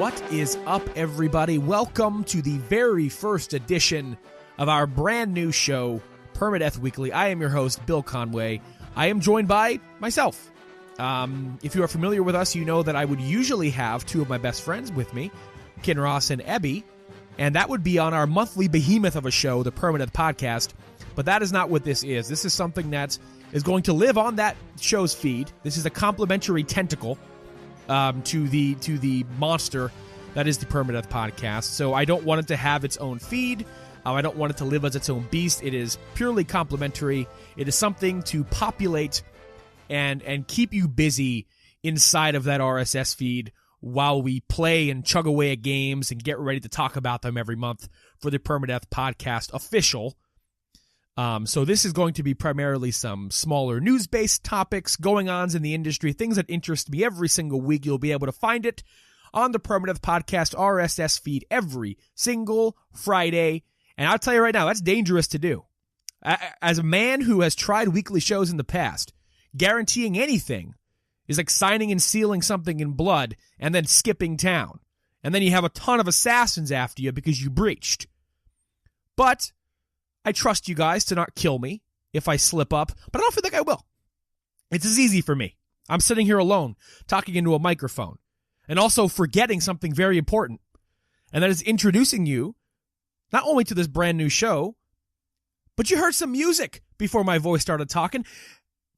What is up, everybody? Welcome to the very first edition of our brand new show, Permadeath Weekly. I am your host, Bill Conway. I am joined by myself. If you are familiar with us, you know that I would usually have two of my best friends with me, Kinross and Ebby, and that would be on our monthly behemoth of a show, the Permadeath Podcast. But that is not what this is. This is something that is going to live on that show's feed. This is a complimentary tentacle to the monster that is the Permadeath Podcast. So I don't want it to have its own feed. I don't want it to live as its own beast. It is purely complimentary. It is something to populate and keep you busy inside of that RSS feed while we play and chug away at games and get ready to talk about them every month for the Permadeath Podcast official. So this is going to be primarily some smaller news-based topics, going-ons in the industry, things that interest me every single week. You'll be able to find it on the Permadeath Podcast RSS feed every single Friday. And I'll tell you right now, that's dangerous to do. As a man who has tried weekly shows in the past, guaranteeing anything is like signing and sealing something in blood and then skipping town. And then you have a ton of assassins after you because you breached. But I trust you guys to not kill me if I slip up, but I don't feel like I will. It's as easy for me. I'm sitting here alone, talking into a microphone, and also forgetting something very important, and that is introducing you not only to this brand new show, but you heard some music before my voice started talking.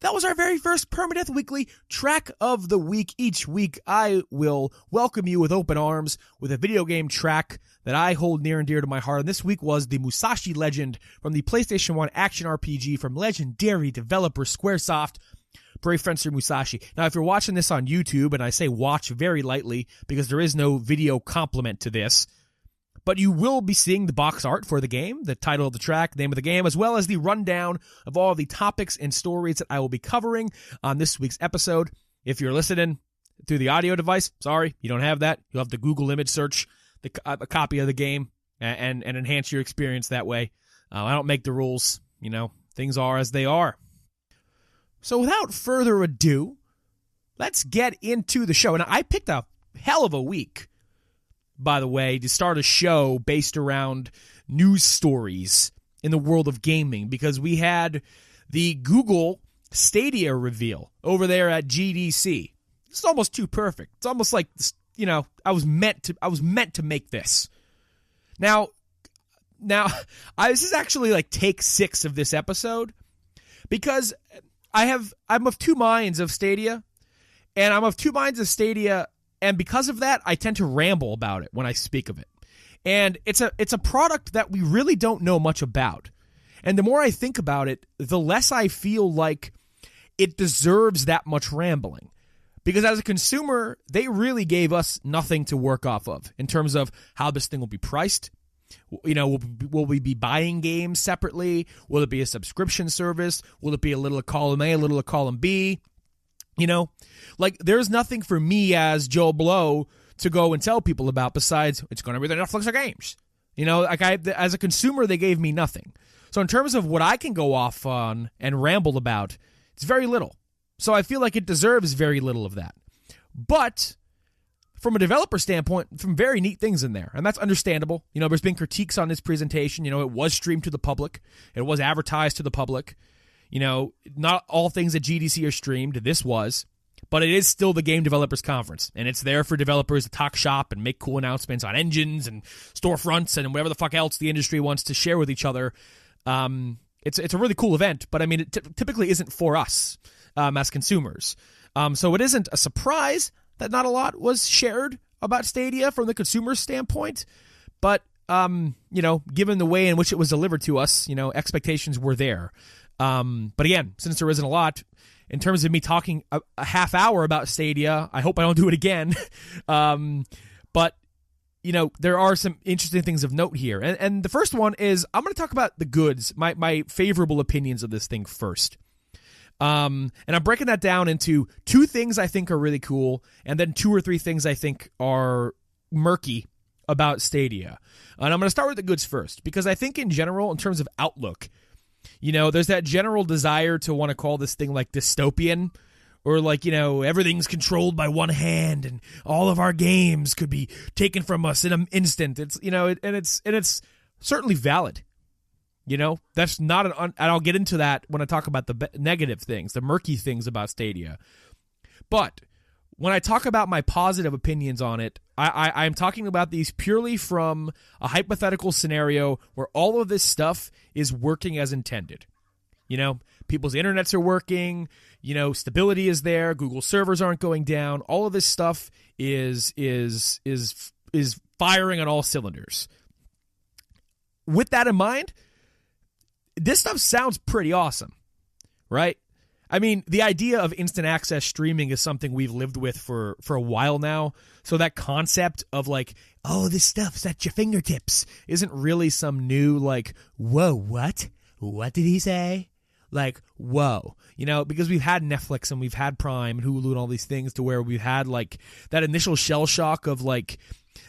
That was our very first Permadeath Weekly track of the week. Each week, I will welcome you with open arms with a video game track that I hold near and dear to my heart. And this week was the Musashi Legend from the PlayStation 1 action RPG from legendary developer Squaresoft, Brave Fencer Musashi. Now, if you're watching this on YouTube, and I say watch very lightly because there is no video complement to this, but you will be seeing the box art for the game, the title of the track, name of the game, as well as the rundown of all the topics and stories that I will be covering on this week's episode. If you're listening through the audio device, sorry, you don't have that. You'll have to Google image search a copy of the game and enhance your experience that way. I don't make the rules. You know, things are as they are. So without further ado, let's get into the show. And I picked a hell of a week, by the way, to start a show based around news stories in the world of gaming, because we had the Google Stadia reveal over there at GDC. It's almost too perfect. It's almost like, you know, I was meant to make this. Now, this is actually like take 6 of this episode, because I'm of two minds of Stadia, and because of that, I tend to ramble about it when I speak of it. And it's a product that we really don't know much about. And the more I think about it, the less I feel like it deserves that much rambling. Because as a consumer, they really gave us nothing to work off of in terms of how this thing will be priced. You know, will we be buying games separately? Will it be a subscription service? Will it be a little of column A, a little of column B? You know, like, there's nothing for me as Joe Blow to go and tell people about besides it's going to be the Netflix of games. You know, like, as a consumer, they gave me nothing. So in terms of what I can go off on and ramble about, it's very little. So I feel like it deserves very little of that. But from a developer standpoint, some very neat things in there, and that's understandable. You know, there's been critiques on this presentation. You know, it was streamed to the public. It was advertised to the public. You know, not all things at GDC are streamed. This was. But it is still the Game Developers Conference. And it's there for developers to talk shop and make cool announcements on engines and storefronts and whatever the fuck else the industry wants to share with each other. It's a really cool event. But, I mean, it typically isn't for us as consumers. So it isn't a surprise that not a lot was shared about Stadia from the consumer standpoint. But, you know, given the way in which it was delivered to us, you know, expectations were there. But again, since there isn't a lot, in terms of me talking a half hour about Stadia, I hope I don't do it again. But, you know, there are some interesting things of note here. And the first one is, I'm going to talk about the goods, my favorable opinions of this thing first. And I'm breaking that down into 2 things I think are really cool, and then 2 or 3 things I think are murky about Stadia. And I'm going to start with the goods first, because I think in general, in terms of outlook, you know, there's that general desire to want to call this thing like dystopian, Or like, everything's controlled by one hand and all of our games could be taken from us in an instant. It's, and it's certainly valid. That's not and I'll get into that when I talk about the negative things, the murky things about Stadia. But when I talk about my positive opinions on it, I'm talking about these purely from a hypothetical scenario where all of this stuff is working as intended. People's internets are working, stability is there, Google servers aren't going down. All of this stuff is firing on all cylinders. With that in mind, this stuff sounds pretty awesome, right? I mean, the idea of instant access streaming is something we've lived with for a while now. So that concept of like, oh, this stuff's at your fingertips isn't really some new like, whoa, what? What did he say? Like, whoa, because we've had Netflix and we've had Prime and Hulu and all these things to where we've had like that initial shell shock of like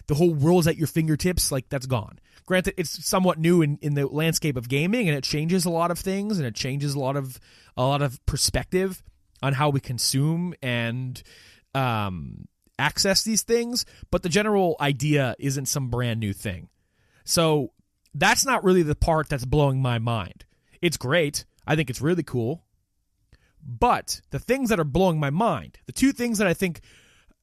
the whole world's at your fingertips. Like that's gone. Granted, it's somewhat new in the landscape of gaming, and it changes a lot of things, and it changes a lot of perspective on how we consume and access these things. But the general idea isn't some brand new thing. So that's not really the part that's blowing my mind. It's great. I think it's really cool. But the things that are blowing my mind, the two things that I think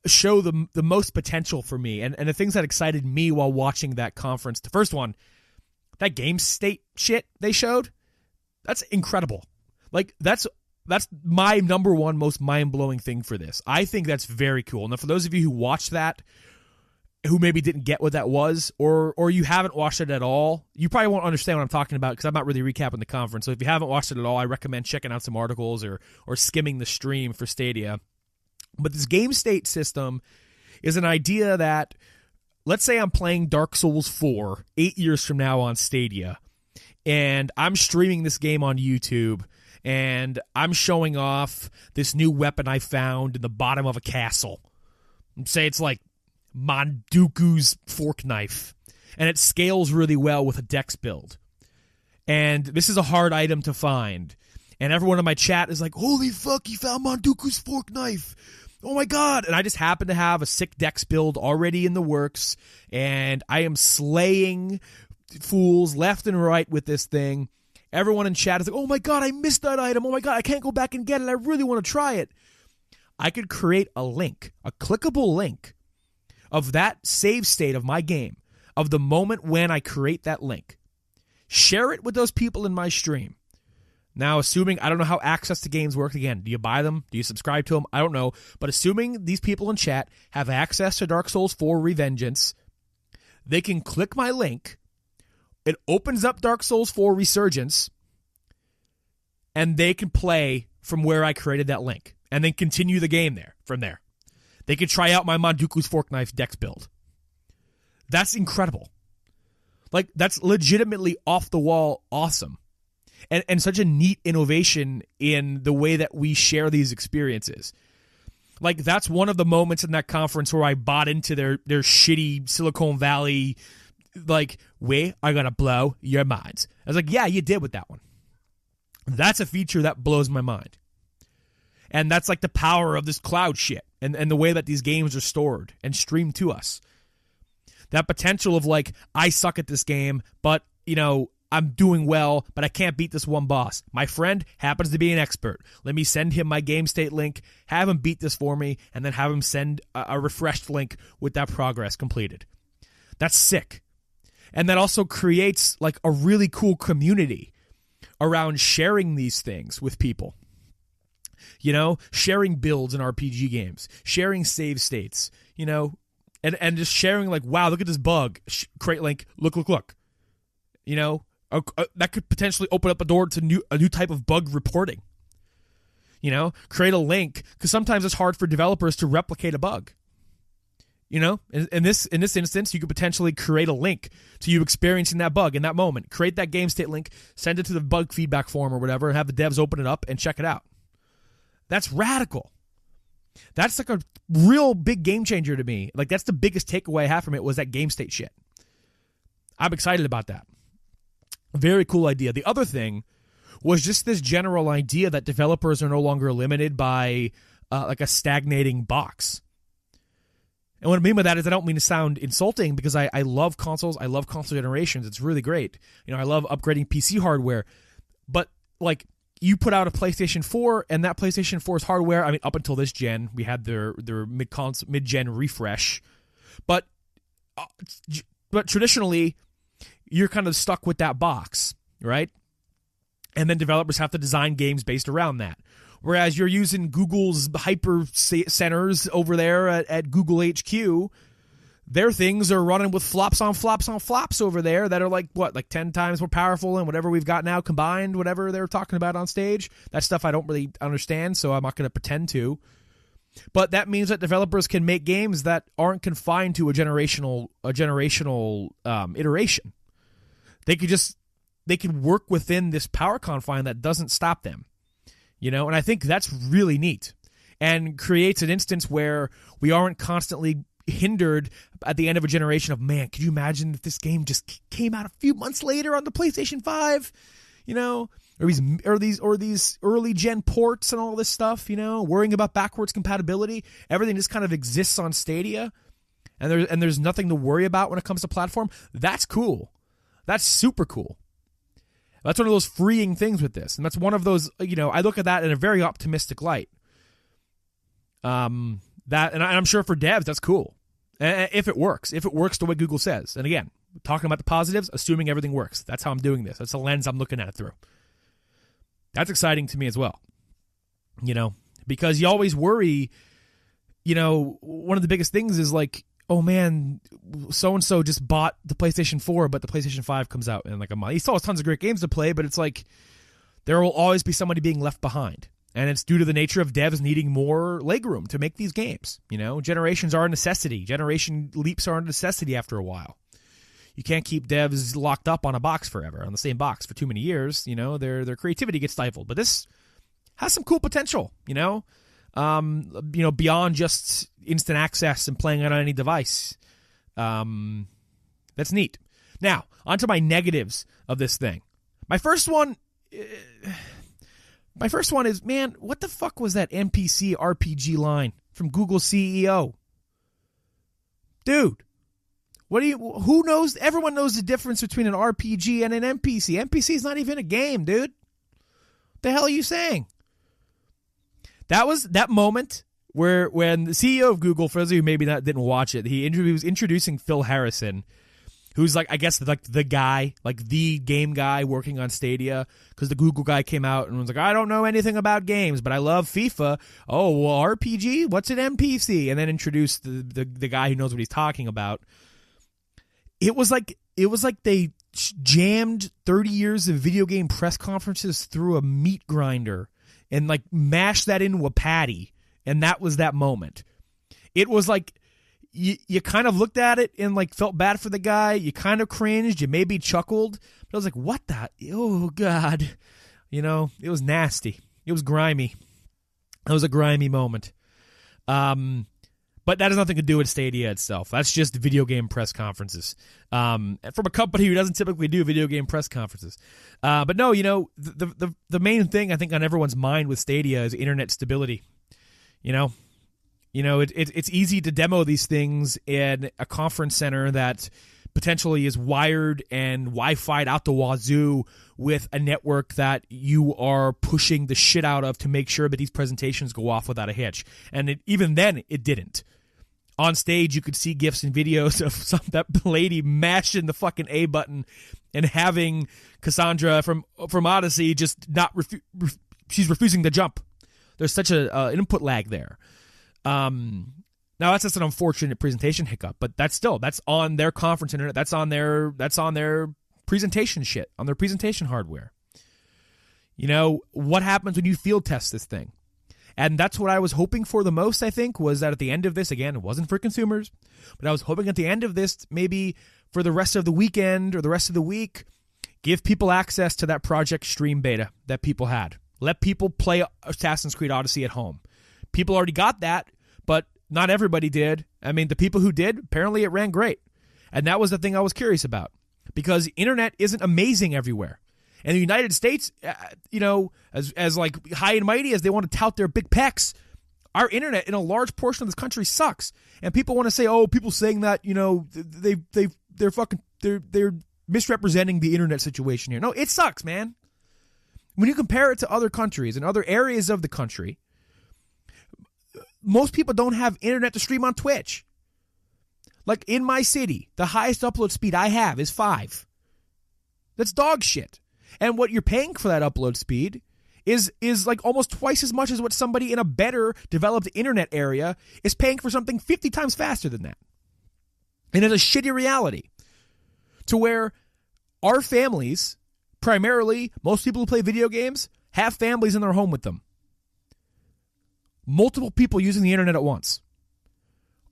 show the most potential for me and the things that excited me while watching that conference. The first one, that game state shit they showed, that's incredible. Like that's my number one most mind-blowing thing for this. I think that's very cool. Now for those of you who watched that, who maybe didn't get what that was, or you haven't watched it at all, you probably won't understand what I'm talking about because I'm not really recapping the conference. So if you haven't watched it at all, I recommend checking out some articles or skimming the stream for Stadia. But this game state system is an idea that, let's say I'm playing Dark Souls 4 8 years from now on Stadia, and I'm streaming this game on YouTube, and I'm showing off this new weapon I found in the bottom of a castle. Say it's like Manduku's fork knife, and it scales really well with a dex build. And this is a hard item to find. And everyone in my chat is like, holy fuck, he found Manduku's fork knife. Oh my god. And I just happen to have a sick dex build already in the works, and I am slaying fools left and right with this thing. Everyone in chat is like, oh my god, I missed that item. Oh my god, I can't go back and get it. I really want to try it. I could create a link, a clickable link of that save state of my game, of the moment when I create that link. Share it with those people in my stream. Now, assuming, I don't know how access to games work again. Do you buy them? Do you subscribe to them? I don't know. But assuming these people in chat have access to Dark Souls 4 Revengeance, they can click my link. It opens up Dark Souls 4 Resurgence, and they can play from where I created that link, and then continue the game from there. They could try out my Manduku's fork knife dex build. That's incredible. Like, that's legitimately off the wall awesome. And such a neat innovation in the way that we share these experiences. Like, that's one of the moments in that conference where I bought into their shitty Silicon Valley, like, we are going to blow your minds. I was like, yeah, you did with that one. That's a feature that blows my mind. And that's like the power of this cloud shit and the way that these games are stored and streamed to us. That potential of like, I suck at this game, but, I'm doing well, but I can't beat this one boss. My friend happens to be an expert. Let me send him my game state link, have him beat this for me, and then have him send a refreshed link with that progress completed. That's sick. And that also creates like a really cool community around sharing these things with people. Sharing builds in RPG games, sharing save states, and just sharing like, wow, look at this bug. Create link, look. That could potentially open up a door to a new type of bug reporting. Create a link, because sometimes it's hard for developers to replicate a bug. In this instance, you could potentially create a link to you experiencing that bug in that moment. Create that game state link, send it to the bug feedback form or whatever, and have the devs open it up and check it out. That's radical. That's like a real big game changer to me. Like, that's the biggest takeaway I have from it, was that game state shit. I'm excited about that. Very cool idea. The other thing was just this general idea that developers are no longer limited by like a stagnating box. And what I mean by that is I don't mean to sound insulting, because I love consoles. I love console generations. It's really great. I love upgrading PC hardware. But, like, you put out a PlayStation 4, and that PlayStation 4's hardware, I mean, up until this gen, we had their mid-gen refresh. But traditionally, you're kind of stuck with that box, right? And then developers have to design games based around that. Whereas you're using Google's hyper centers over there at Google HQ, their things are running with flops on flops on flops over there that are like 10 times more powerful than whatever we've got now combined, whatever they're talking about on stage. That stuff I don't really understand, so I'm not going to pretend to. But that means that developers can make games that aren't confined to a generational iteration. They can work within this power confine that doesn't stop them. And I think that's really neat and creates an instance where we aren't constantly hindered at the end of a generation of, man, could you imagine if this game just came out a few months later on the PlayStation 5, or these early gen ports and all this stuff, worrying about backwards compatibility. Everything just kind of exists on Stadia, and there's nothing to worry about when it comes to platform. That's cool. That's super cool. That's one of those freeing things with this. And that's one of those, I look at that in a very optimistic light. And I'm sure for devs, that's cool. If it works the way Google says. And again, talking about the positives, assuming everything works. That's how I'm doing this. That's the lens I'm looking at it through. That's exciting to me as well. Because you always worry, one of the biggest things is like, oh man, so-and-so just bought the PlayStation 4, but the PlayStation 5 comes out in like a month. He still has tons of great games to play, but it's like there will always be somebody being left behind. And it's due to the nature of devs needing more legroom to make these games. Generations are a necessity. Generation leaps are a necessity after a while. You can't keep devs locked up on a box forever, on the same box for too many years. Their creativity gets stifled. But this has some cool potential, beyond just instant access and playing it on any device. That's neat. Now, onto my negatives of this thing. My first one is, man, what the fuck was that NPC RPG line from Google CEO? Dude, who knows? Everyone knows the difference between an RPG and an NPC. NPC is not even a game, dude. What the hell are you saying? That was that moment where when the CEO of Google, for those of you who maybe didn't watch it, he was introducing Phil Harrison, who's like, I guess, like the guy, like the game guy working on Stadia, because the Google guy came out and was like, I don't know anything about games, but I love FIFA. Oh, well, RPG? What's an NPC? And then introduced the guy who knows what he's talking about. It was like they jammed 30 years of video game press conferences through a meat grinder and like mashed that into a patty, and that was that moment. It was like you kind of looked at it and like felt bad for the guy. You kind of cringed. You maybe chuckled. But I was like, what the? Oh, God. It was nasty. It was grimy. It was a grimy moment. But that has nothing to do with Stadia itself. That's just video game press conferences. From a company who doesn't typically do video game press conferences. But no, the main thing I think on everyone's mind with Stadia is internet stability. It's easy to demo these things in a conference center that potentially is wired and Wi-Fi'd out the wazoo with a network that you are pushing the shit out of to make sure that these presentations go off without a hitch. And even then, it didn't. On stage, you could see GIFs and videos of that lady mashing the fucking A button and having Cassandra from Odyssey just not she's refusing to jump. There's such an input lag there. Now that's just an unfortunate presentation hiccup, but that's on their conference internet. That's on their presentation shit, on their presentation hardware. What happens when you field test this thing? And that's what I was hoping for the most, I think, was that at the end of this, again, it wasn't for consumers, but I was hoping at the end of this, maybe for the rest of the weekend or the rest of the week, give people access to that Project Stream beta that people had. Let people play Assassin's Creed Odyssey at home. People already got that, but not everybody did. I mean, the people who did, apparently it ran great. And that was the thing I was curious about. Because internet isn't amazing everywhere. And the United States, as like high and mighty as they want to tout their big pecs, Our internet in a large portion of this country sucks. And people want to say, oh, people saying that, you know, they're misrepresenting the internet situation here. No, it sucks, man. When you compare it to other countries and other areas of the country, most people don't have internet to stream on Twitch. Like in my city, the highest upload speed I have is 5. That's dog shit. And what you're paying for that upload speed is like almost twice as much as what somebody in a better developed internet area is paying for something 50 times faster than that. And it's a shitty reality to where our families, primarily most people who play video games, have families in their home with them. Multiple people using the internet at once.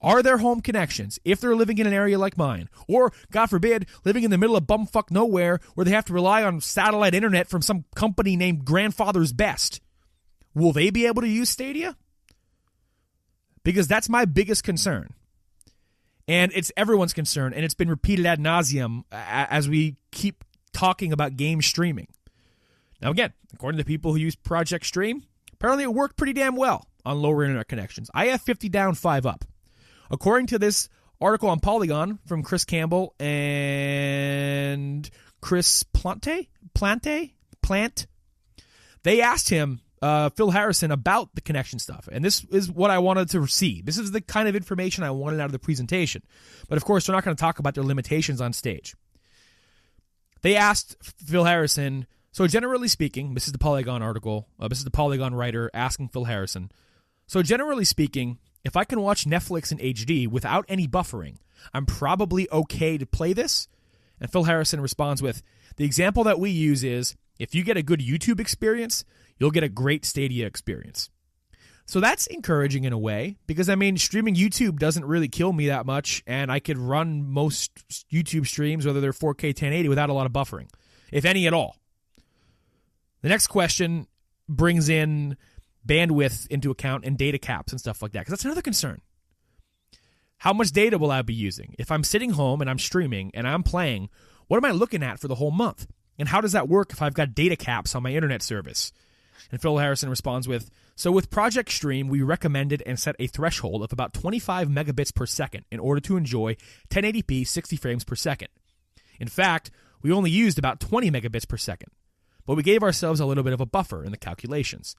Are there home connections if they're living in an area like mine? Or, God forbid, living in the middle of bumfuck nowhere where they have to rely on satellite internet from some company named Grandfather's Best? Will they be able to use Stadia? Because that's my biggest concern. And it's everyone's concern, and it's been repeated ad nauseum as we keep talking about game streaming. Now again, according to people who use Project Stream, apparently it worked pretty damn well on lower internet connections. I have 50 down, 5 up. According to this article on Polygon from Chris Campbell and Chris Plant, they asked him, Phil Harrison, about the connection stuff. And this is what I wanted to see. This is the kind of information I wanted out of the presentation. But of course, we're not going to talk about their limitations on stage. They asked Phil Harrison, so generally speaking, this is the Polygon article, this is the Polygon writer asking Phil Harrison, so generally speaking, if I can watch Netflix in HD without any buffering, I'm probably okay to play this? And Phil Harrison responds with, the example that we use is, if you get a good YouTube experience, you'll get a great Stadia experience. So that's encouraging in a way, because I mean, streaming YouTube doesn't really kill me that much, and I could run most YouTube streams, whether they're 4K 1080, without a lot of buffering, if any at all. The next question brings in bandwidth into account and data caps and stuff like that, because that's another concern. How much data will I be using? If I'm sitting home and I'm streaming and I'm playing, what am I looking at for the whole month? And how does that work if I've got data caps on my internet service? And Phil Harrison responds with, so with Project Stream, we recommended and set a threshold of about 25 megabits per second in order to enjoy 1080p 60 frames per second. In fact, we only used about 20 megabits per second, but we gave ourselves a little bit of a buffer in the calculations.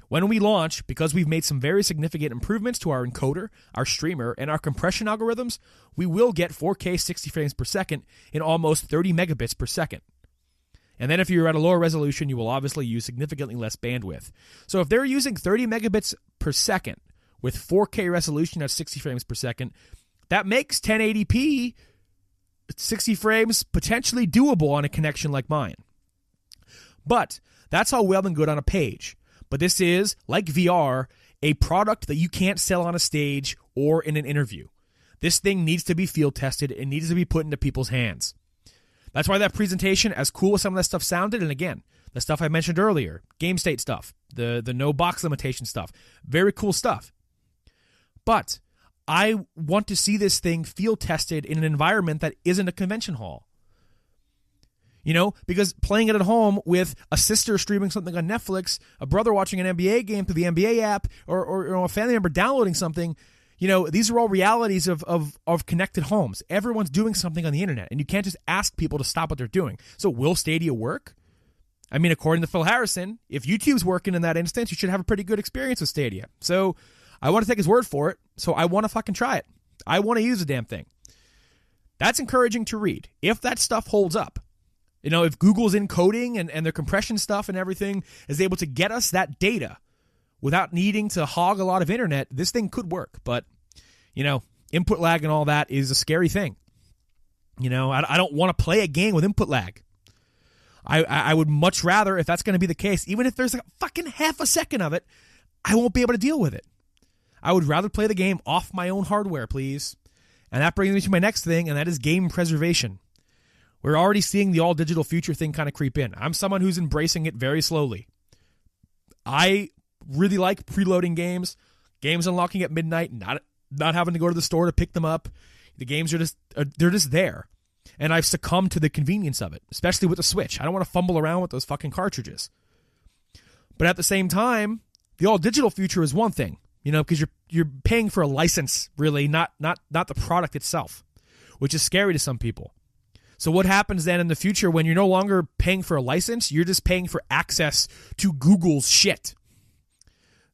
When we launch, because we've made some very significant improvements to our encoder, our streamer, and our compression algorithms, we will get 4K 60 frames per second in almost 30 megabits per second. And then if you're at a lower resolution, you will obviously use significantly less bandwidth. So if they're using 30 megabits per second with 4K resolution at 60 frames per second, that makes 1080p 60 frames potentially doable on a connection like mine. But that's all well and good on a page. But this is, like VR, a product that you can't sell on a stage or in an interview. This thing needs to be field tested. It needs to be put into people's hands. That's why that presentation, as cool as some of that stuff sounded, and again, the stuff I mentioned earlier, game state stuff, the no box limitation stuff, very cool stuff. But I want to see this thing field tested in an environment that isn't a convention hall. You know, because playing it at home with a sister streaming something on Netflix, a brother watching an NBA game through the NBA app, or a family member downloading something, you know, these are all realities of connected homes. Everyone's doing something on the internet, and you can't just ask people to stop what they're doing. So will Stadia work? I mean, according to Phil Harrison, if YouTube's working in that instance, you should have a pretty good experience with Stadia. So I want to take his word for it, so I want to fucking try it. I want to use the damn thing. That's encouraging to read. If that stuff holds up, you know, if Google's encoding and their compression stuff and everything is able to get us that data without needing to hog a lot of internet, this thing could work. But, you know, input lag and all that is a scary thing. You know, I don't want to play a game with input lag. I would much rather, if that's going to be the case, even if there's like a fucking half a second of it, I won't be able to deal with it. I would rather play the game off my own hardware, please. And that brings me to my next thing, and that is game preservation. We're already seeing the all-digital future thing kind of creep in. I'm someone who's embracing it very slowly. I really like preloading games unlocking at midnight, not having to go to the store to pick them up. The games they're just there. And I've succumbed to the convenience of it, especially with the Switch. I don't want to fumble around with those fucking cartridges. But at the same time, the all-digital future is one thing. because you're paying for a license, really, not the product itself, which is scary to some people. So what happens then in the future when you're no longer paying for a license, you're just paying for access to Google's shit?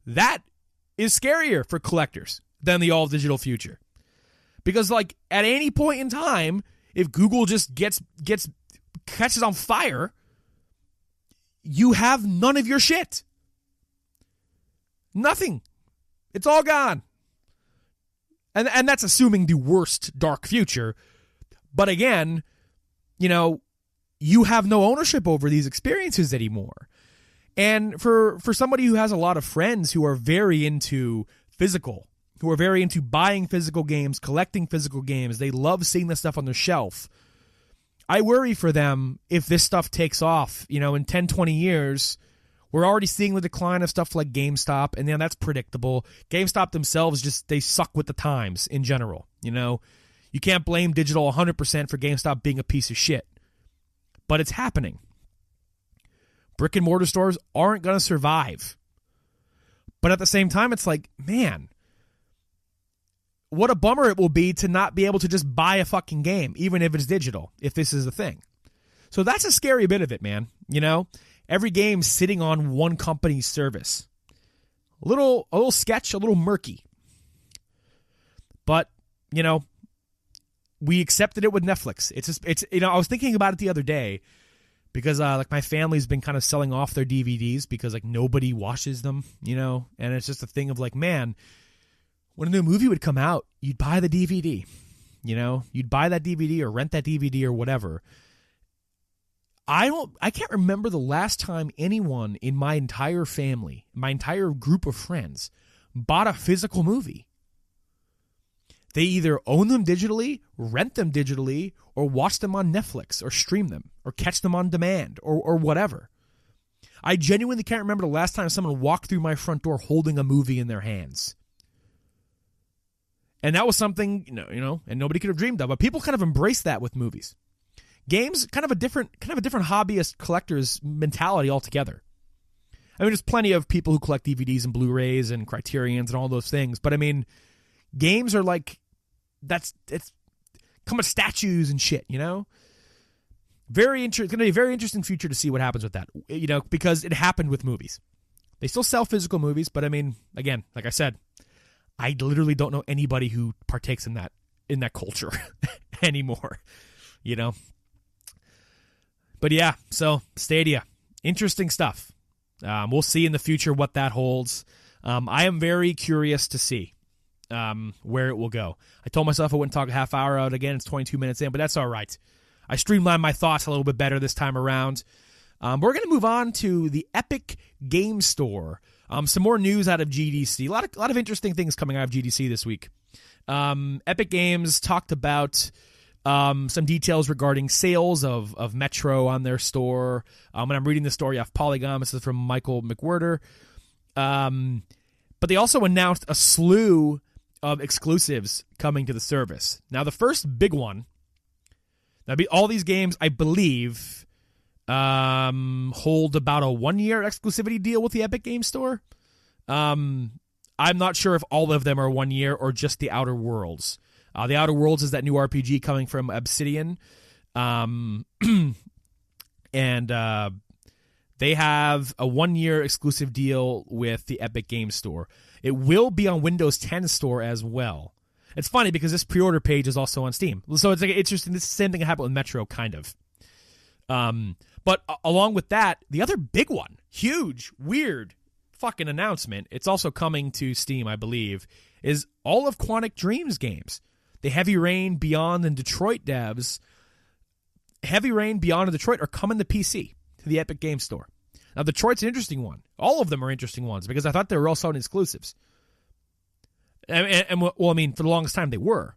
That is scarier for collectors than the all-digital future. Because, like, at any point in time, if Google just catches on fire, you have none of your shit. Nothing. It's all gone. And that's assuming the worst dark future. But again, you have no ownership over these experiences anymore. And for somebody who has a lot of friends who are very into physical, who are very into buying physical games, collecting physical games, they love seeing this stuff on their shelf. I worry for them if this stuff takes off. In 10, 20 years, we're already seeing the decline of stuff like GameStop, and that's predictable. GameStop themselves, they suck with the times in general. You can't blame digital 100% for GameStop being a piece of shit. But it's happening. Brick and mortar stores aren't going to survive. But at the same time, it's like, man, what a bummer it will be to not be able to just buy a fucking game, even if it's digital, if this is a thing. So that's a scary bit of it, man. Every game sitting on one company's service. A little sketch, a little murky. But, we accepted it with Netflix. It's I was thinking about it the other day because my family's been kind of selling off their DVDs because nobody watches them, and it's just a thing of man, when a new movie would come out, you'd buy the DVD, you'd buy that DVD or rent that DVD or whatever. I can't remember the last time anyone in my entire family, my entire group of friends, bought a physical movie. They either own them digitally, rent them digitally, or watch them on Netflix, or stream them, or catch them on demand, or whatever. I genuinely can't remember the last time someone walked through my front door holding a movie in their hands. And that was something, and nobody could have dreamed of. But people kind of embrace that with movies. Games, kind of a different hobbyist collector's mentality altogether. There's plenty of people who collect DVDs and Blu-rays and Criterions and all those things. But games are it's come with statues and shit, It's going to be a very interesting future to see what happens with that, because it happened with movies. They still sell physical movies, but again, like I said, I literally don't know anybody who partakes in that culture anymore, But yeah, so Stadia, interesting stuff. We'll see in the future what that holds. I am very curious to see where it will go. I told myself I wouldn't talk a half hour out again. It's 22 minutes in, but that's all right. I streamlined my thoughts a little bit better this time around. We're going to move on to the Epic Game Store. Some more news out of GDC. A lot of interesting things coming out of GDC this week. Epic Games talked about some details regarding sales of Metro on their store. And I'm reading the story off Polygon. This is from Michael McWhirter. But they also announced a slew of exclusives coming to the service. Now, the first big one, all these games, I believe, hold about a 1-year exclusivity deal with the Epic Game Store. I'm not sure if all of them are 1 year or just the Outer Worlds. The Outer Worlds is that new RPG coming from Obsidian. And they have a 1-year exclusive deal with the Epic Game Store. It will be on Windows 10 Store as well. It's funny because this pre-order page is also on Steam. So it's interesting. This is the same thing that happened with Metro, kind of. But along with that, the other big one, huge, weird fucking announcement, it's also coming to Steam, I believe, is all of Quantic Dream's games. The Heavy Rain, Beyond, and Detroit devs. Heavy Rain, Beyond, and Detroit are coming to PC, to the Epic Game Store. Now, Detroit's an interesting one. All of them are interesting ones because I thought they were all Sony exclusives. And for the longest time they were.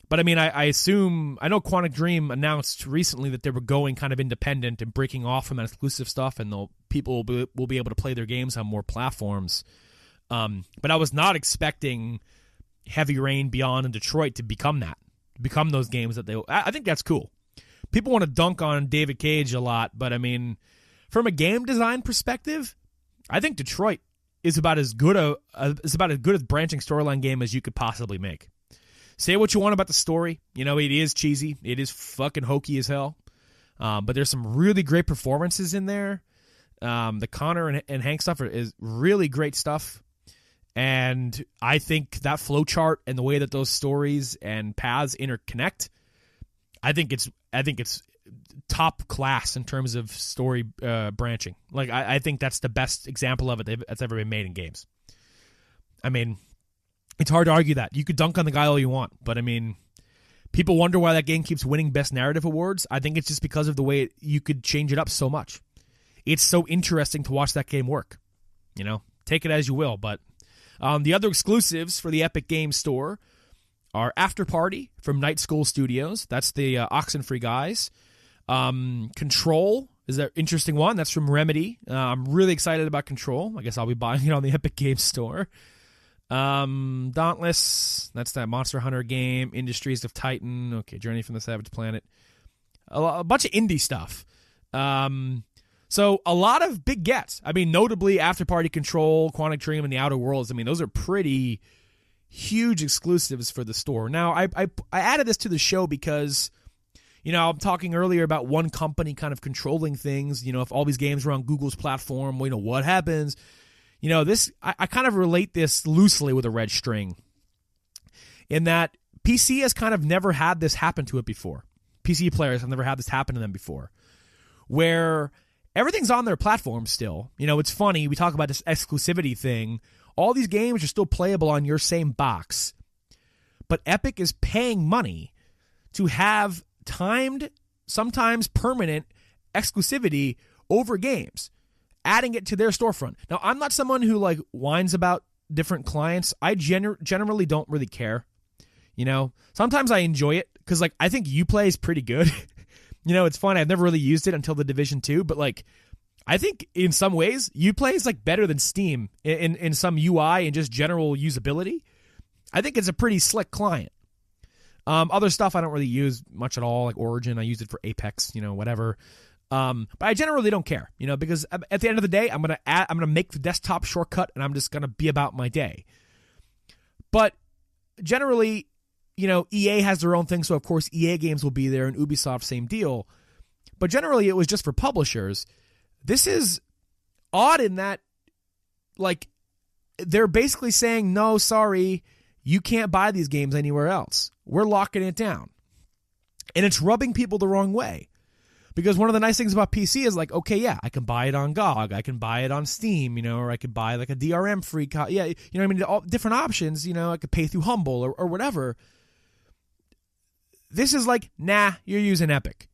But I assume, I know Quantic Dream announced recently that they were going kind of independent and breaking off from that exclusive stuff, and people will be able to play their games on more platforms. But I was not expecting Heavy Rain, Beyond, and Detroit to become those games that I think that's cool. People want to dunk on David Cage a lot, but from a game design perspective, I think Detroit is about as good a branching storyline game as you could possibly make. Say what you want about the story. You know, it is cheesy. It is fucking hokey as hell. But there's some really great performances in there. The Connor and Hank stuff is really great stuff. And I think that flowchart and the way that those stories and paths interconnect, I think it's top class in terms of story branching. Like, I think that's the best example of it that's ever been made in games. I mean, it's hard to argue that. You could dunk on the guy all you want, but I mean, people wonder why that game keeps winning Best Narrative awards. I think it's just because of the way you could change it up so much. It's so interesting to watch that game work. You know, take it as you will. But the other exclusives for the Epic Games Store are After Party from Night School Studios. That's the Oxenfree guys. Control is an interesting one. That's from Remedy. I'm really excited about Control. I guess I'll be buying it on the Epic Games Store. Dauntless, that's that Monster Hunter game. Industries of Titan. Okay, Journey from the Savage Planet. A bunch of indie stuff. So a lot of big gets. I mean, notably After Party, Control, Quantic Dream, and The Outer Worlds. I mean, those are pretty huge exclusives for the store. Now, I added this to the show because, you know, I'm talking earlier about one company kind of controlling things. You know, if all these games were on Google's platform, well, you know, what happens? You know, this I kind of relate this loosely with a red string in that PC has kind of never had this happen to it before. PC players have never had this happen to them before, where everything's on their platform still. You know, it's funny. We talk about this exclusivity thing. All these games are still playable on your same box, but Epic is paying money to have timed, sometimes permanent exclusivity over games, adding it to their storefront. Now, I'm not someone who like whines about different clients. I generally don't really care. You know, sometimes I enjoy it because like I think Uplay is pretty good. You know, it's fun. I've never really used it until the Division 2, but like I think in some ways Uplay is like better than Steam in some UI and just general usability. I think it's a pretty slick client. Other stuff I don't really use much at all, like Origin. I use it for Apex, you know, whatever. But I generally don't care, you know, because at the end of the day, I'm gonna make the desktop shortcut, and I'm just gonna be about my day. But generally, you know, EA has their own thing, so of course EA games will be there, and Ubisoft, same deal. But generally, it was just for publishers. This is odd in that, like, they're basically saying, no, sorry, you can't buy these games anywhere else. We're locking it down, and it's rubbing people the wrong way. Because one of the nice things about PC is like, okay, yeah, I can buy it on GOG, I can buy it on Steam, you know, or I could buy like a DRM free yeah, you know what I mean? All different options, you know, I could pay through Humble or whatever. This is like, nah, you're using Epic.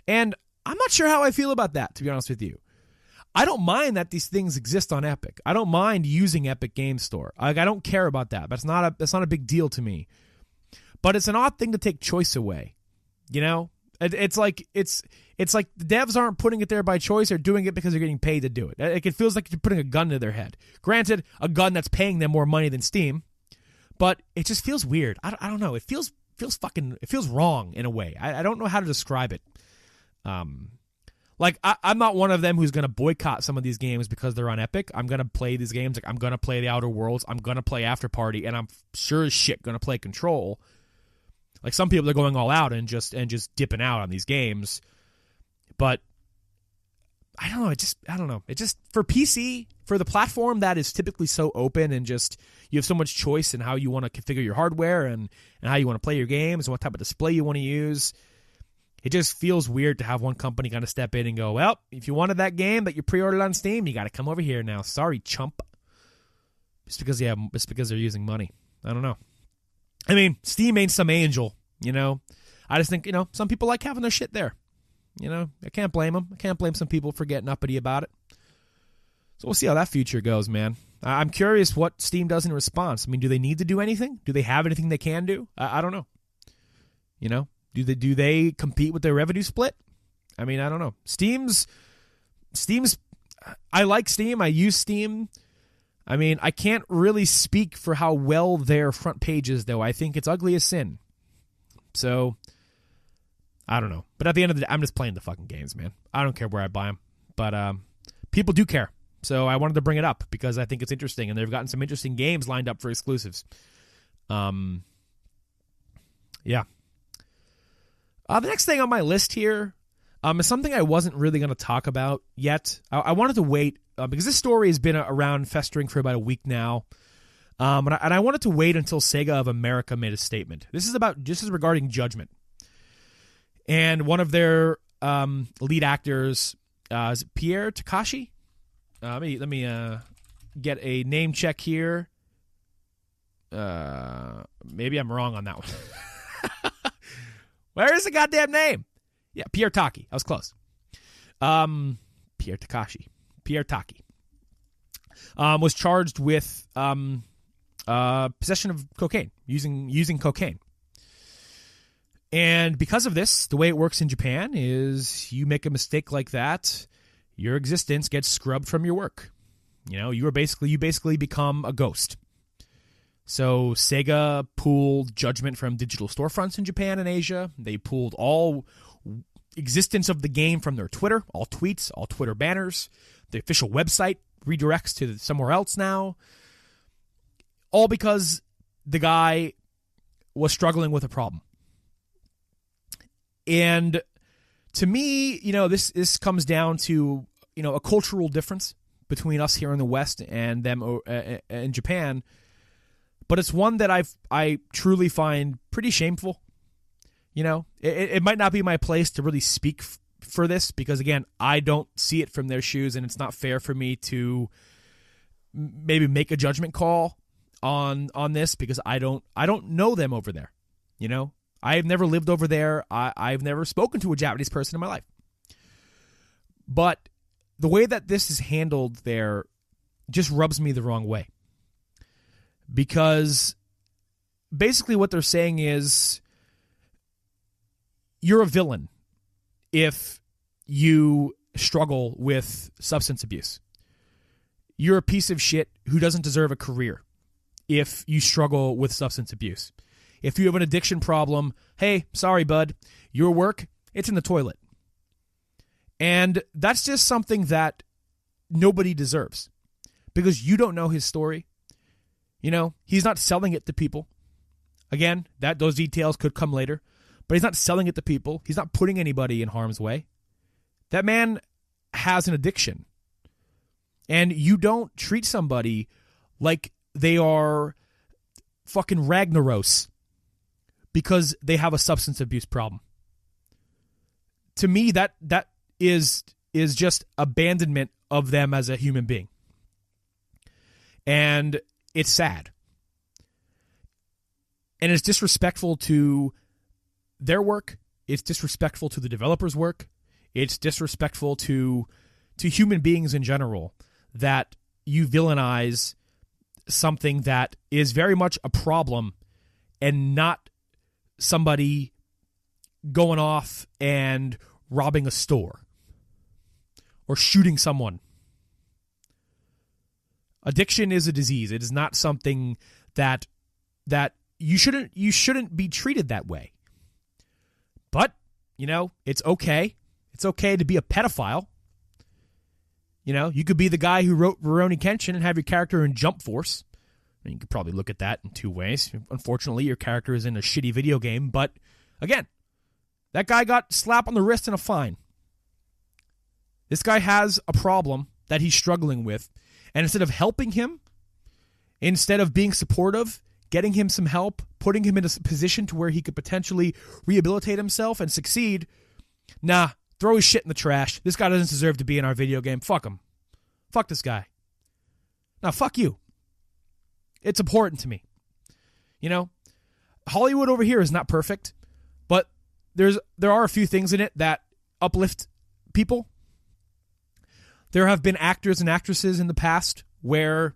And I'm not sure how I feel about that, to be honest with you. I don't mind that these things exist on Epic. I don't mind using Epic Game Store. Like, I don't care about that. That's not a big deal to me. But it's an odd thing to take choice away, you know? It's like the devs aren't putting it there by choice; they're doing it because they're getting paid to do it. It feels like you're putting a gun to their head. Granted, a gun that's paying them more money than Steam, but it just feels weird. I don't know. It feels wrong in a way. I don't know how to describe it. Like I'm not one of them who's going to boycott some of these games because they're on Epic. I'm going to play these games. Like I'm going to play The Outer Worlds. I'm going to play After Party, and I'm sure as shit going to play Control. Like some people are going all out and just dipping out on these games, but I don't know. It just for PC, for the platform that is typically so open and just you have so much choice in how you want to configure your hardware and how you want to play your games and what type of display you want to use. It just feels weird to have one company kind of step in and go, well, if you wanted that game that you pre-ordered on Steam, you got to come over here now. Sorry, chump. It's because they're using money. I don't know. I mean, Steam ain't some angel, you know. I just think, you know, some people like having their shit there. You know, I can't blame them. I can't blame some people for getting uppity about it. So we'll see how that future goes, man. I'm curious what Steam does in response. I mean, do they need to do anything? Do they have anything they can do? I don't know. You know, do they compete with their revenue split? I mean, I don't know. Steam's. I like Steam. I use Steam. I mean, I can't really speak for how well their front page is, though. I think it's ugly as sin. So, I don't know. But at the end of the day, I'm just playing the fucking games, man. I don't care where I buy them. But people do care. So I wanted to bring it up because I think it's interesting, and they've gotten some interesting games lined up for exclusives. Yeah. The next thing on my list here is something I wasn't really going to talk about yet. I wanted to wait because this story has been around festering for about a week now. And I wanted to wait until Sega of America made a statement. This is regarding Judgment. And one of their lead actors is Pierre Takashi. Let me get a name check here. Maybe I'm wrong on that one. Where is the goddamn name? Yeah, Pierre Taki. I was close. Pierre Takashi. Pierre Taki. Was charged with possession of cocaine, using cocaine. And because of this, the way it works in Japan is you make a mistake like that, your existence gets scrubbed from your work. You know, you basically become a ghost. So Sega pulled Judgment from digital storefronts in Japan and Asia. They pulled all existence of the game from their Twitter, all tweets, all Twitter banners. The official website redirects to somewhere else now. All because the guy was struggling with a problem. And to me, you know, this comes down to, you know, a cultural difference between us here in the West and them in Japan. But it's one that I truly find pretty shameful. You know, it might not be my place to really speak for this because, again, I don't see it from their shoes, and it's not fair for me to maybe make a judgment call on this because I don't know them over there. You know, I've never lived over there. I've never spoken to a Japanese person in my life. But the way that this is handled there just rubs me the wrong way. Because basically what they're saying is you're a villain if you struggle with substance abuse. You're a piece of shit who doesn't deserve a career if you struggle with substance abuse. If you have an addiction problem, hey, sorry, bud, your work, it's in the toilet. And that's just something that nobody deserves because you don't know his story. You know, he's not selling it to people. Again, those details could come later, but he's not selling it to people. He's not putting anybody in harm's way. That man has an addiction. And you don't treat somebody like they are fucking Ragnaros because they have a substance abuse problem. To me, that is just abandonment of them as a human being. And it's sad. And it's disrespectful to their work. It's disrespectful to the developers' work. It's disrespectful to human beings in general that you villainize something that is very much a problem and not somebody going off and robbing a store or shooting someone. Addiction is a disease. It is not something that you shouldn't be treated that way. But, you know, it's okay. It's okay to be a pedophile. You know, you could be the guy who wrote Rurouni Kenshin and have your character in Jump Force. I mean, you could probably look at that in two ways. Unfortunately, your character is in a shitty video game. But, again, that guy got slapped on the wrist and a fine. This guy has a problem that he's struggling with. And instead of helping him, instead of being supportive, getting him some help, putting him in a position to where he could potentially rehabilitate himself and succeed, nah, throw his shit in the trash. This guy doesn't deserve to be in our video game. Fuck him. Fuck this guy. Now, fuck you. It's important to me. You know, Hollywood over here is not perfect, but there are a few things in it that uplift people. There have been actors and actresses in the past where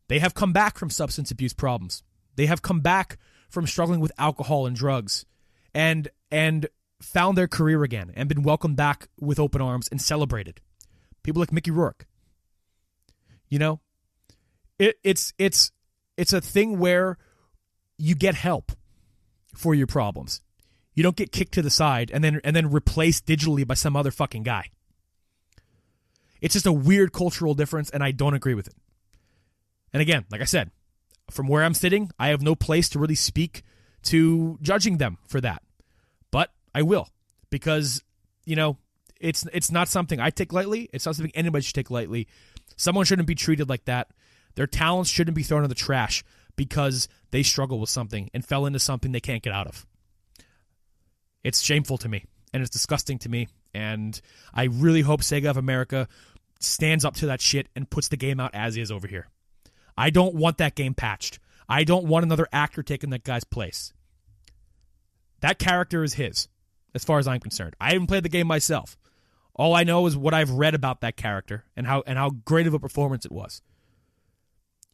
they have come back from substance abuse problems. They have come back from struggling with alcohol and drugs and found their career again and been welcomed back with open arms and celebrated. People like Mickey Rourke. You know, it's a thing where you get help for your problems. You don't get kicked to the side and then replaced digitally by some other fucking guy. It's just a weird cultural difference, and I don't agree with it. And again, like I said, from where I'm sitting, I have no place to really speak to judging them for that. But I will, because, it's not something I take lightly. It's not something anybody should take lightly. Someone shouldn't be treated like that. Their talents shouldn't be thrown in the trash because they struggle with something and fell into something they can't get out of. It's shameful to me, and it's disgusting to me, and I really hope Sega of America stands up to that shit and puts the game out as is over here. I don't want that game patched. I don't want another actor taking that guy's place. That character is his, as far as I'm concerned. I haven't played the game myself. All I know is what I've read about that character and how great of a performance it was.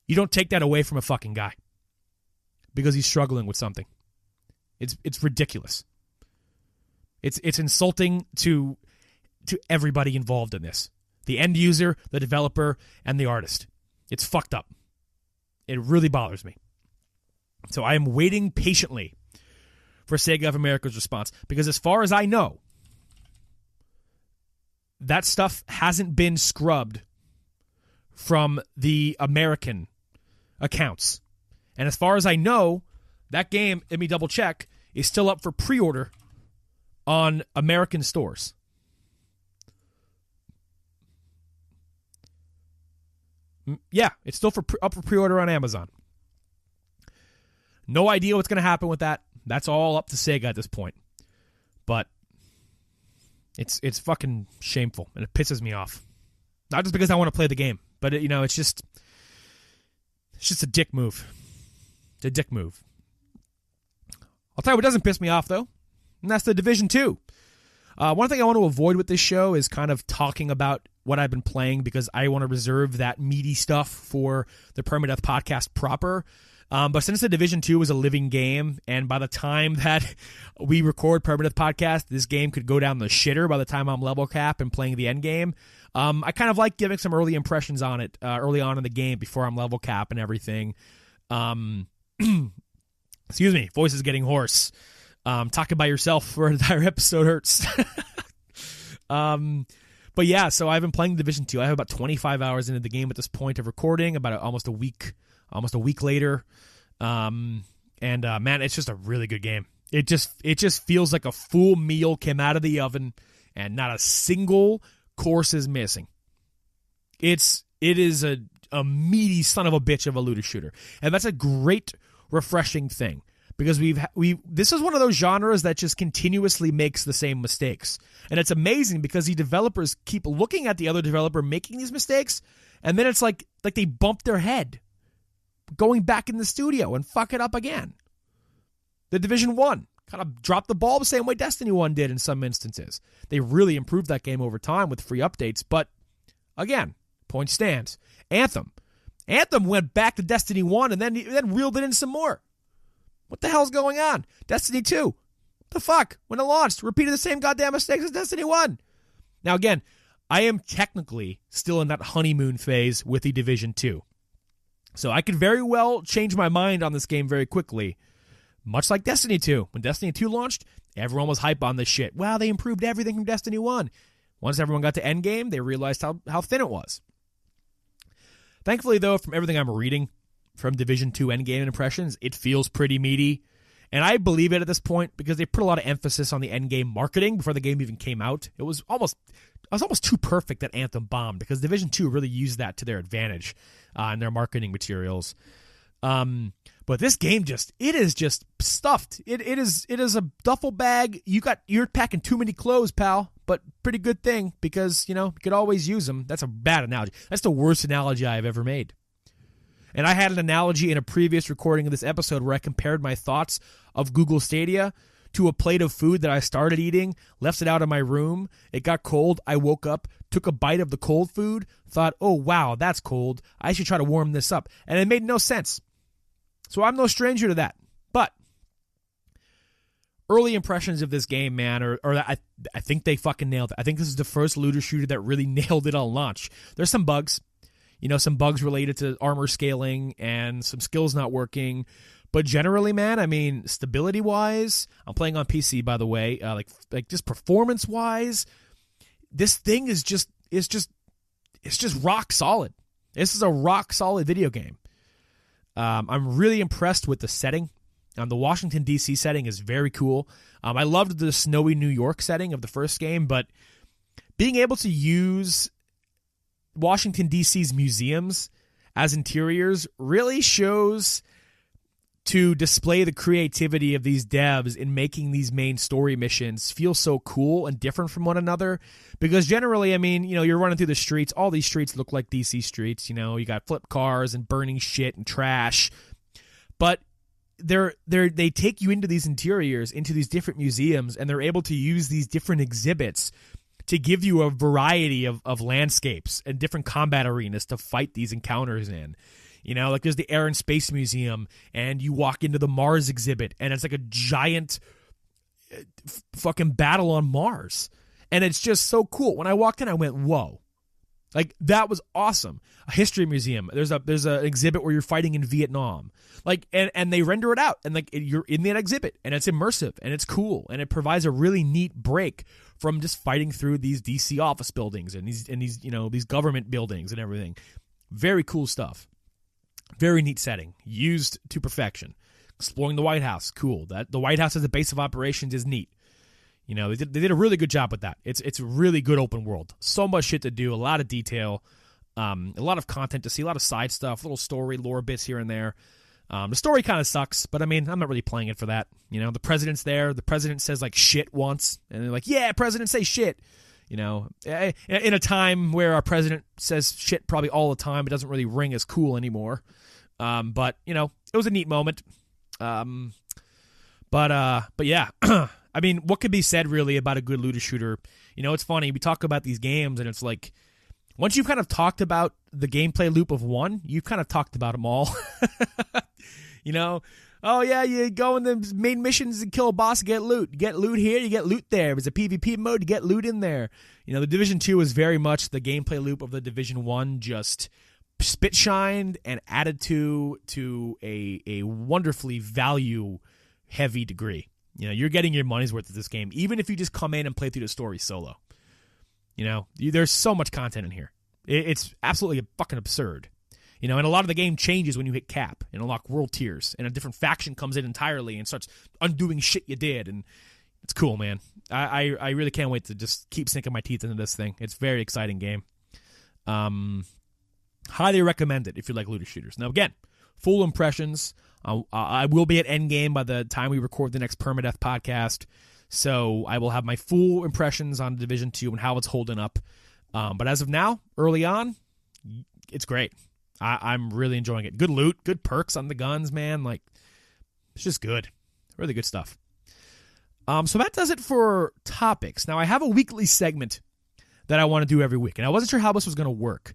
You don't take that away from a fucking guy because he's struggling with something. It's ridiculous. It's insulting to everybody involved in this. The end user, the developer, and the artist. It's fucked up. It really bothers me. So I am waiting patiently for Sega of America's response, because as far as I know, that stuff hasn't been scrubbed from the American accounts. And as far as I know, that game, let me double check, is still up for pre-order on American stores. Yeah, it's still up for pre-order on Amazon. No idea what's going to happen with that. That's all up to Sega at this point. But it's fucking shameful, and it pisses me off. Not just because I want to play the game, but it's just a dick move. It's a dick move. I'll tell you what doesn't piss me off, though, and that's the Division 2. One thing I want to avoid with this show is kind of talking about what I've been playing, because I want to reserve that meaty stuff for the Permadeath podcast proper. But since the Division 2 is a living game, and by the time that we record Permadeath podcast, this game could go down the shitter by the time I'm level cap and playing the end game. I kind of like giving some early impressions on it early on in the game before I'm level cap and everything. Excuse me, voice is getting hoarse. Talking by yourself for an entire episode hurts. But yeah, so I've been playing Division 2. I have about 25 hours into the game at this point of recording, about almost a week later. Man, it's just a really good game. It just feels like a full meal came out of the oven and not a single course is missing. It is a meaty son of a bitch of a looter shooter. And that's a great, refreshing thing. Because this is one of those genres that just continuously makes the same mistakes. And it's amazing because the developers keep looking at the other developer making these mistakes, and then it's like they bump their head going back in the studio and fuck it up again. The Division 1 kind of dropped the ball the same way Destiny 1 did in some instances. They really improved that game over time with free updates, but again, point stands. Anthem went back to Destiny 1 and then reeled it in some more. What the hell's going on? Destiny 2. What the fuck? When it launched, repeated the same goddamn mistakes as Destiny 1. Now again, I am technically still in that honeymoon phase with the Division 2. So I could very well change my mind on this game very quickly. Much like Destiny 2. When Destiny 2 launched, everyone was hype on this shit. Wow, they improved everything from Destiny 1. Once everyone got to Endgame, they realized how thin it was. Thankfully, though, from everything I'm reading from Division 2 Endgame impressions, it feels pretty meaty. And I believe it at this point because they put a lot of emphasis on the Endgame marketing before the game even came out. It was almost too perfect that Anthem bombed because Division 2 really used that to their advantage in their marketing materials. But this game it is just stuffed. It is a duffel bag. You're packing too many clothes, pal. But pretty good thing because, you could always use them. That's a bad analogy. That's the worst analogy I have ever made. And I had an analogy in a previous recording of this episode where I compared my thoughts of Google Stadia to a plate of food that I started eating, left it out in my room. It got cold. I woke up, took a bite of the cold food, thought, oh, wow, that's cold. I should try to warm this up. And it made no sense. So I'm no stranger to that. But early impressions of this game, man, I think they fucking nailed it. I think this is the first looter shooter that really nailed it on launch. There's some bugs. Some bugs related to armor scaling and some skills not working. But generally, man, I mean, stability-wise, I'm playing on PC, by the way, like just performance-wise, this thing is just it's just rock solid. This is a rock solid video game. I'm really impressed with the setting. The Washington, D.C. setting is very cool. I loved the snowy New York setting of the first game, but being able to use Washington, D.C.'s museums as interiors really shows to display the creativity of these devs in making these main story missions feel so cool and different from one another. Because generally, I mean, you're running through the streets. All these streets look like DC streets. You got flip cars and burning shit and trash. But they take you into these interiors, into these different museums, and they're able to use these different exhibits to give you a variety of landscapes and different combat arenas to fight these encounters in. Like there's the Air and Space Museum, and you walk into the Mars exhibit, and it's like a giant fucking battle on Mars. And it's just so cool. When I walked in, I went, whoa. Like, that was awesome. A history museum. There's an exhibit where you're fighting in Vietnam. Like, and they render it out, and like you're in that exhibit, and it's immersive, and it's cool, and it provides a really neat break from just fighting through these DC office buildings and these government buildings and everything. Very cool stuff. Very neat setting, used to perfection. Exploring the White House, cool. That the White House as a base of operations is neat. They did a really good job with that. It's a really good open world. So much shit to do, a lot of detail, a lot of content to see, a lot of side stuff, little story, lore bits here and there. The story kind of sucks, but I mean, I'm not really playing it for that. The president's there. The president says like shit once, and they're like, yeah, president, say shit. In a time where our president says shit probably all the time, it doesn't really ring as cool anymore. But it was a neat moment. But yeah, I mean, what could be said really about a good looter shooter? It's funny. We talk about these games, and it's like, once you've kind of talked about the gameplay loop of one, you've kind of talked about them all. Oh yeah, you go in the main missions and kill a boss, get loot. You get loot here, you get loot there. If it's a PvP mode, you get loot in there. The Division 2 is very much the gameplay loop of the Division 1, just spit shined and added to a wonderfully value heavy degree. You're getting your money's worth of this game, even if you just come in and play through the story solo. There's so much content in here. It's absolutely fucking absurd. And a lot of the game changes when you hit cap and unlock world tiers, and a different faction comes in entirely and starts undoing shit you did, and it's cool, man. I really can't wait to just keep sinking my teeth into this thing. It's a very exciting game. Highly recommend it if you like looter shooters. Now, again, full impressions. I will be at Endgame by the time we record the next Permadeath podcast, so I will have my full impressions on Division 2 and how it's holding up. But as of now, early on, it's great. I'm really enjoying it. Good loot, good perks on the guns, man. Like, it's just good. Really good stuff. So that does it for topics. Now, I have a weekly segment that I want to do every week, and I wasn't sure how this was going to work.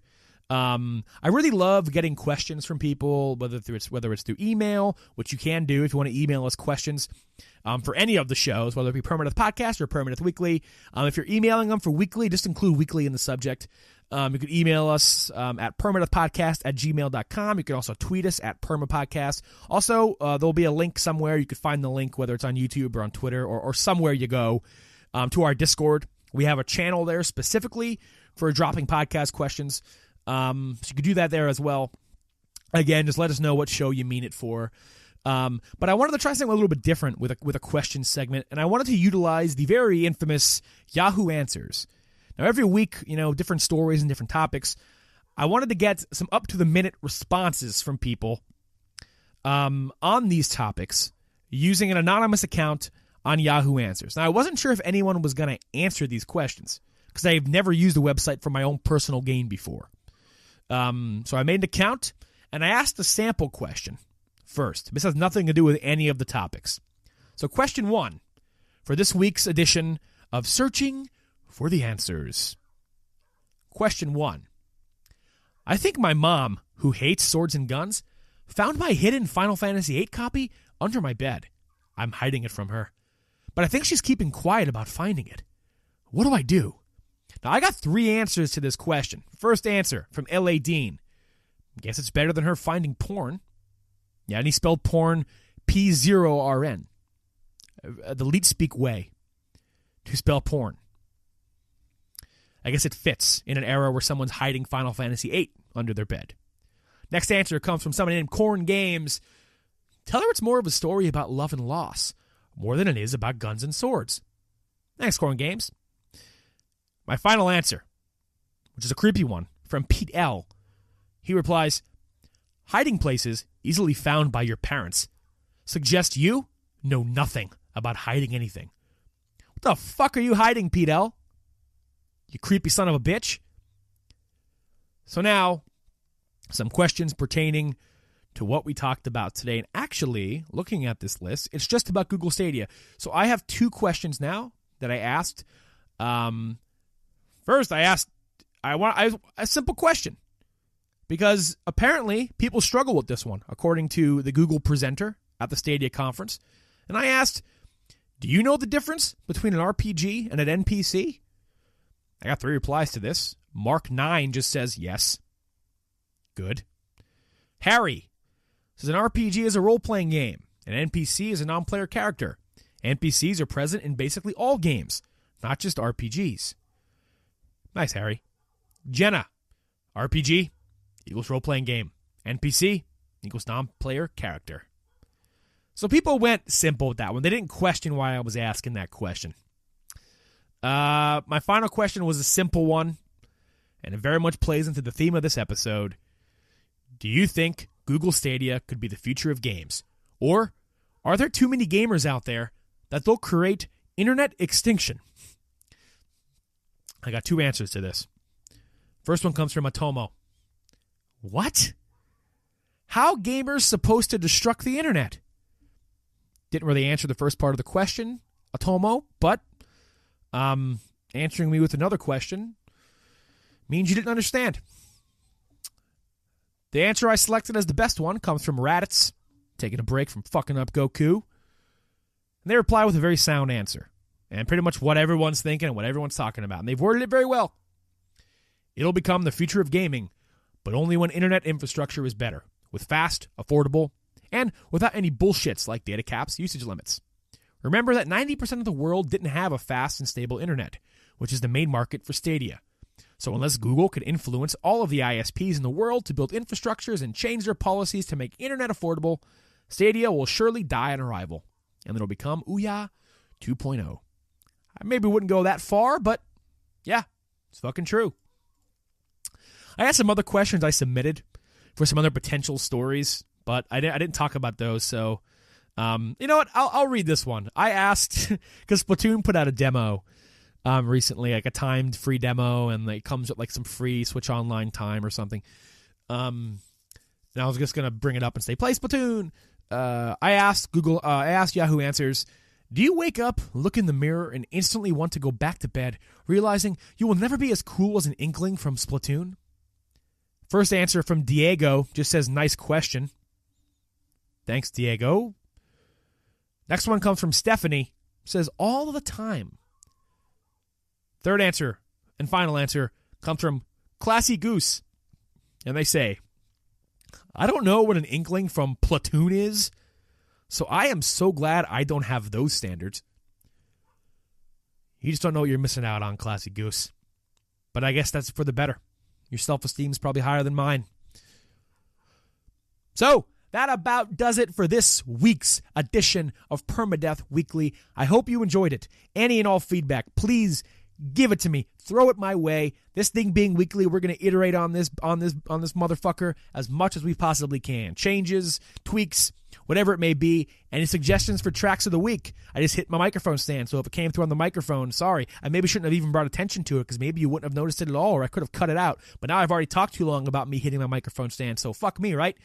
I really love getting questions from people, whether it's through email, which you can do if you want to email us questions for any of the shows, whether it be Permadeath Podcast or Permadeath Weekly. If you're emailing them for weekly, just include weekly in the subject. You can email us at permadeathpodcast@gmail.com. You can also tweet us at permapodcast. Also, there'll be a link somewhere. You can find the link, whether it's on YouTube or on Twitter or somewhere you go, to our Discord. We have a channel there specifically for dropping podcast questions. So you could do that there as well. Again, just let us know what show you mean it for. But I wanted to try something a little bit different with a question segment, and I wanted to utilize the very infamous Yahoo Answers. Now, every week, different stories and different topics. I wanted to get some up-to-the-minute responses from people on these topics using an anonymous account on Yahoo Answers. Now, I wasn't sure if anyone was going to answer these questions because I've never used a website for my own personal gain before. So I made an account, and I asked a sample question first. This has nothing to do with any of the topics. So question 1 for this week's edition of Searching for the Answers. Question 1. I think my mom, who hates swords and guns, found my hidden Final Fantasy VIII copy under my bed. I'm hiding it from her, but I think she's keeping quiet about finding it. What do I do? Now, I got 3 answers to this question. First answer from L.A. Dean. Guess it's better than her finding porn. Yeah, and he spelled porn P0RN. The leet speak way to spell porn. I guess it fits in an era where someone's hiding Final Fantasy VIII under their bed. Next answer comes from someone named Corn Games. Tell her it's more of a story about love and loss, more than it is about guns and swords. Thanks, Corn Games. My final answer, which is a creepy one, from Pete L. He replies, hiding places easily found by your parents suggest you know nothing about hiding anything. What the fuck are you hiding, Pete L? You creepy son of a bitch. So now, some questions pertaining to what we talked about today. And actually, looking at this list, it's just about Google Stadia. So I have 2 questions now that I asked. First, I want a simple question. Because apparently, people struggle with this one, according to the Google presenter at the Stadia conference. And I asked, do you know the difference between an RPG and an NPC? I got 3 replies to this. Mark 9 just says yes. Good. Harry says an RPG is a role-playing game. An NPC is a non-player character. NPCs are present in basically all games, not just RPGs. Nice, Harry. Jenna, RPG equals role-playing game. NPC equals non-player character. So people went simple with that one. They didn't question why I was asking that question. My final question was a simple one, and it very much plays into the theme of this episode. Do you think Google Stadia could be the future of games? Or are there too many gamers out there that they'll create internet extinction? I got 2 answers to this. First one comes from Atomo. What? How gamers supposed to destruct the internet? Didn't really answer the first part of the question, Atomo, but answering me with another question means you didn't understand. The answer I selected as the best one comes from Raditz, taking a break from fucking up Goku. And they reply with a very sound answer. And pretty much what everyone's thinking and what everyone's talking about. And they've worded it very well. It'll become the future of gaming, but only when internet infrastructure is better, with fast, affordable, and without any bullshits like data caps, usage limits. Remember that 90% of the world didn't have a fast and stable internet, which is the main market for Stadia. So unless Google could influence all of the ISPs in the world to build infrastructures and change their policies to make internet affordable, Stadia will surely die on arrival, and it'll become Ouya 2.0. I maybe wouldn't go that far, but yeah, it's fucking true. I had some other questions I submitted for some other potential stories, but I didn't talk about those, so you know what? I'll read this one. I asked, because Splatoon put out a demo recently, like a timed free demo, and it comes with like some free Switch Online time or something. And I was just going to bring it up and say, play Splatoon. I asked Yahoo Answers, do you wake up, look in the mirror, and instantly want to go back to bed, realizing you will never be as cool as an inkling from Splatoon? First answer from Diego just says, nice question. Thanks, Diego. Next one comes from Stephanie. Says, all the time. Third answer and final answer comes from Classy Goose. And they say, I don't know what an inkling from Platoon is, so I am so glad I don't have those standards. You just don't know what you're missing out on, Classy Goose. But I guess that's for the better. Your self-esteem is probably higher than mine. So, that about does it for this week's edition of Permadeath Weekly. I hope you enjoyed it. Any and all feedback, please give it to me. Throw it my way. This thing being weekly, we're going to iterate on this motherfucker as much as we possibly can. Changes, tweaks, whatever it may be. Any suggestions for tracks of the week? I just hit my microphone stand, so if it came through on the microphone, sorry. I maybe shouldn't have even brought attention to it, because maybe you wouldn't have noticed it at all, or I could have cut it out. But now I've already talked too long about me hitting my microphone stand, so fuck me, right?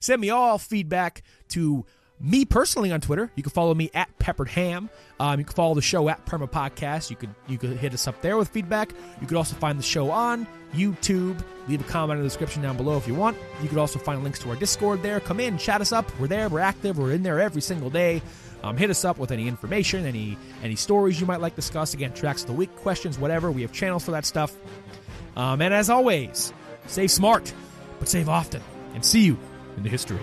Send me all feedback to me personally on Twitter. You can follow me at Peppered Ham. You can follow the show at Perma Podcast. You could hit us up there with feedback. You could also find the show on YouTube. Leave a comment in the description down below if you want. You could also find links to our Discord there. Come in, chat us up. We're there. We're active. We're in there every single day. Hit us up with any information, any stories you might like to discuss. Again, tracks of the week, questions, whatever. We have channels for that stuff. And as always, save smart, but save often. And see you in the history.